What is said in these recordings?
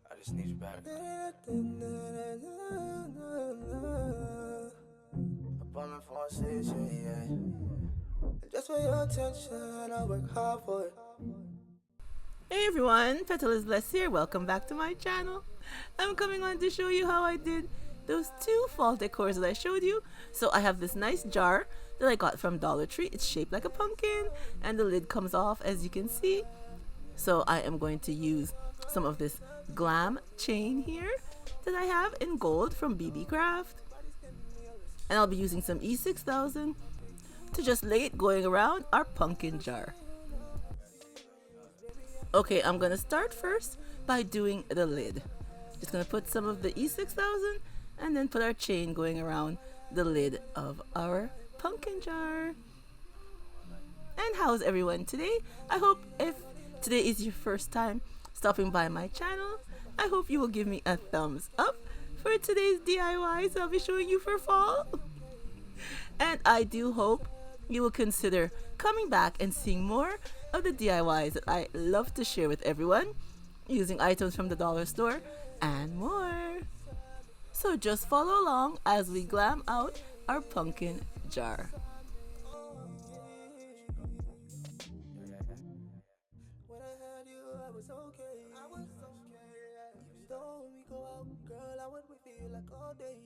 I just need you back. Apartment 416, yeah. Just for your attention, I work hard for it. Hey everyone, Petalisbless here. Welcome back to my channel. I'm coming on to show you how I did those two fall decors that I showed you. So I have this nice jar that I got from Dollar Tree. It's shaped like a pumpkin and the lid comes off, as you can see. So I am going to use some of this Glam chain here that I have in gold from BB Craft. And I'll be using some E6000 to just lay it going around our pumpkin jar. Okay, I'm gonna start first by doing the lid. Just gonna put some of the E6000 and then put our chain going around the lid of our pumpkin jar. And how's everyone today? I hope if today is your first time stopping by my channel, I hope you will give me a thumbs up for today's DIYs I'll be showing you for fall. And I do hope you will consider coming back and seeing more of the DIYs that I love to share with everyone, using items from the dollar store and more. So just follow along as we glam out our pumpkin jar. When I had you, I was okay. Even though when we go out, girl, I would with you like all day.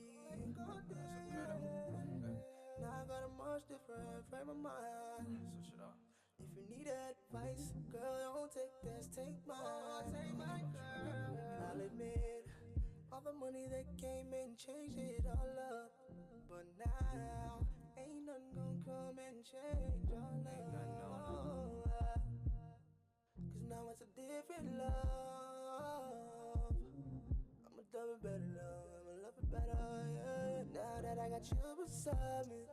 Now I got a much different frame of mind. If you need advice, girl, don't take this, take mine. I'll admit, all the money that came in changed it all up. But now, ain't nothing gonna come and change all love. Cause now it's a different love. I'ma love it better now, I'ma love it better, yeah. Now that I got you beside me,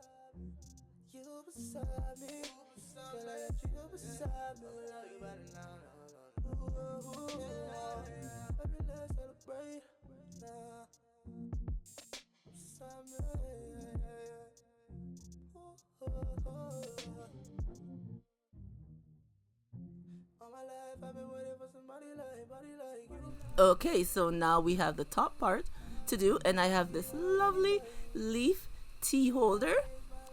you beside me. Girl, I got you beside me, love you better now, ooh, yeah. Baby, let's celebrate now. Beside me, yeah. All my life I've been waiting for somebody like you. Okay, so now we have the top part to do, and I have this lovely leaf tea holder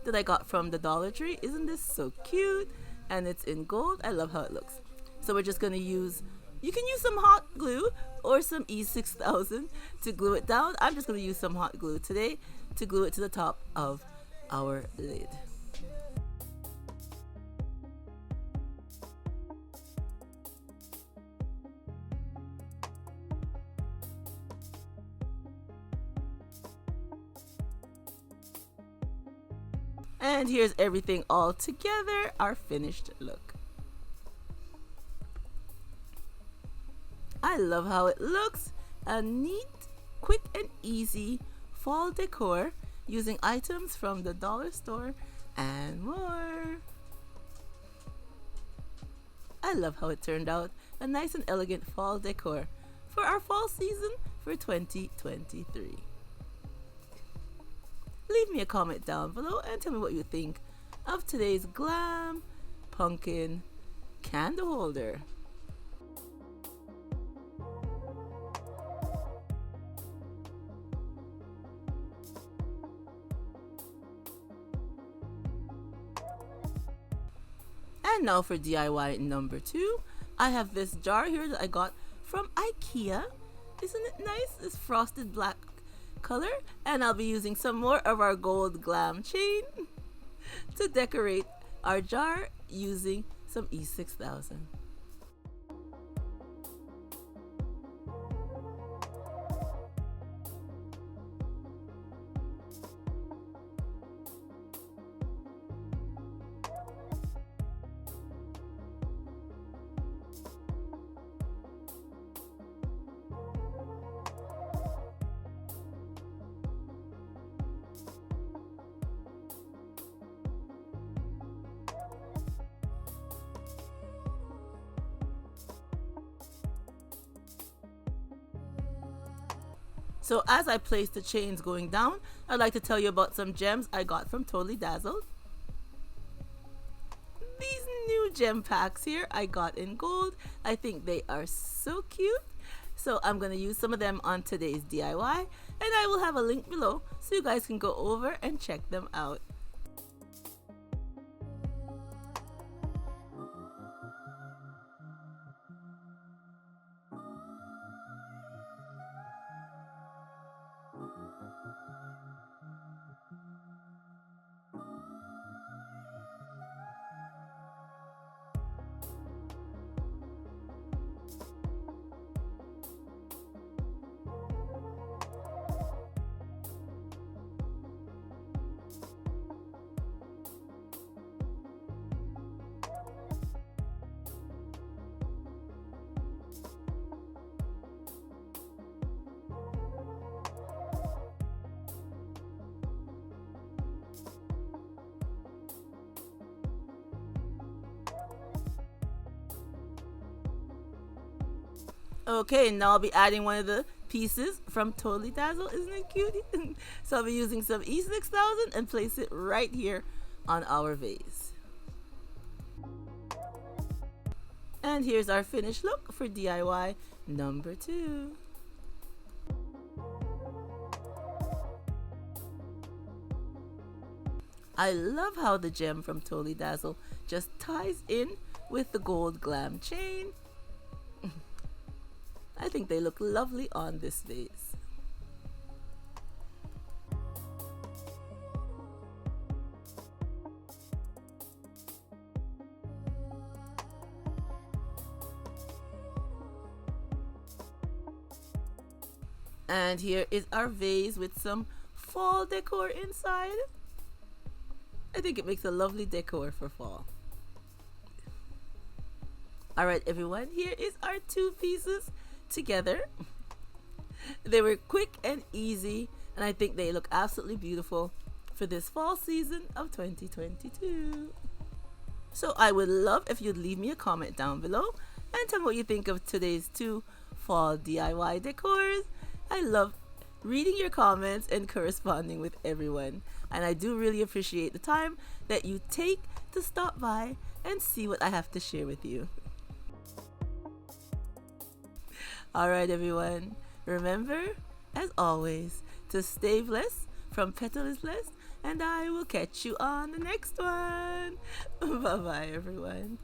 that I got from the Dollar Tree. Isn't this so cute? And it's in gold. I love how it looks. So we're just gonna use, you can use some hot glue or some E6000 to glue it down. I'm just gonna use some hot glue today to glue it to the top of our lid. And here's everything all together, our finished look. I love how it looks. A neat, quick and easy fall decor using items from the dollar store and more. I love how it turned out. A nice and elegant fall decor for our fall season for 2023. Leave me a comment down below and tell me what you think of today's Glam pumpkin candle holder. And now for DIY number 2. I have this jar here that I got from IKEA. Isn't it nice? This frosted black color, and I'll be using some more of our gold Glam chain to decorate our jar using some E6000. So as I place the chains going down, I'd like to tell you about some gems I got from Totally Dazzled. These new gem packs here I got in gold. I think they are so cute. So I'm going to use some of them on today's DIY, and I will have a link below so you guys can go over and check them out. Okay, now I'll be adding one of the pieces from Totally Dazzle. Isn't it cute? So I'll be using some E6000 and place it right here on our vase. And here's our finished look for DIY number 2. I love how the gem from Totally Dazzle just ties in with the gold glam chain. I think they look lovely on this vase. And here is our vase with some fall decor inside. I think it makes a lovely decor for fall. Alright everyone, here is our 2 pieces together. They were quick and easy, and I think they look absolutely beautiful for this fall season of 2022. So I would love if you'd leave me a comment down below and tell me what you think of today's 2 fall DIY decors. I love reading your comments and corresponding with everyone, and I do really appreciate the time that you take to stop by and see what I have to share with you. Alright everyone, remember, as always, to stay blessed from Petalisbless, and I will catch you on the next one. Bye bye everyone.